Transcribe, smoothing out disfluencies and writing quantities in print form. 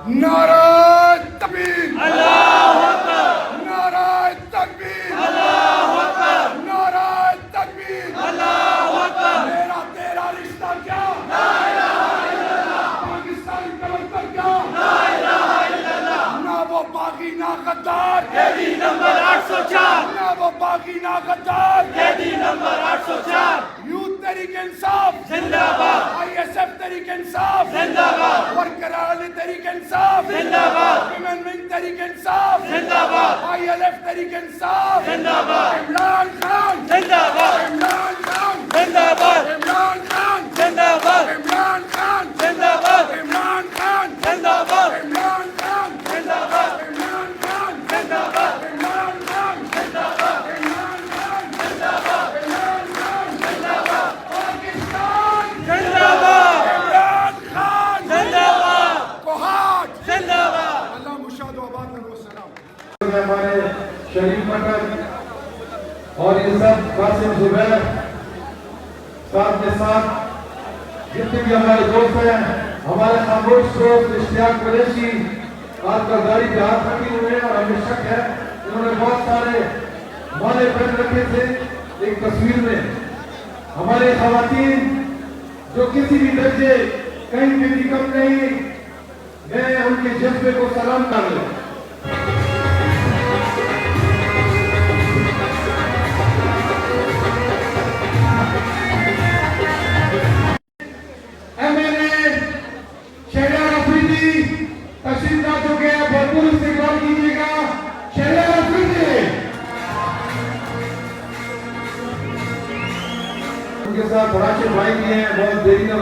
نعرہ تکبیر، اللہ اکبر، نعرہ تکبیر، اللہ اکبر، نعرہ تکبیر، اللہ اکبر، میرا تیرا رشتہ کیا؟ لا الہ الا اللہ، پاکستان کا مطلب کیا؟ لا الہ الا اللہ، نہ وہ باغی نہ غدار، قیدی نمبر 804، نہ وہ باغی نہ غدار، قیدی نمبر 804، یوتھ تحریک انصاف زندہ باد، I S F Tehreek Insaf زندہ باد، ورکران تحریک انصاف زندہ باد، ویمن ونگ تحریک انصاف زندہ باد، I L F Tehreek Insaf زندہ باد، عمران خان، زندہ باد، عمران خان، زندہ باد، عمران خان، زندہ باد، عمران خان، زندہ باد، عمران خان، زندہ باد، عمران خان، زندہ باد، عمران خان، زندہ باد، عمران خان، زندہ باد، عمران خان، زندہ باد، عمران خان، زندہ باد، پاکستان، زندہ باد، عمران خان، زندہ باد، کوہاٹ، زندہ باد۔ اللہ مشاہد و آباد کرو، السلام۔ ہمارے شریف مٹر اور یہ سب قاسم زبیر ساتھ کے ساتھ جتنے بھی ہمارے دوست ہیں، ہمارے خاموش دوست اشتیاق قریشی آج کا گاڑی پہ ہاتھ رکھے ہوئے ہیں اور ہمیں شک ہے انہوں نے بہت سارے مانے پہن رکھے تھے ایک تصویر میں۔ ہمارے خواتین جو کسی بھی درجے کہیں پہ بھی کم نہیں، میں ان کے جذبے کو سلام کر لوں۔ شہریار افریدی تشریف لا چکے ہیں، بھرپور استقبال کیجیے گا شہریار افریدی۔ ان کے ساتھ بڑا بھائی بھی ہیں، بہت دیری نہ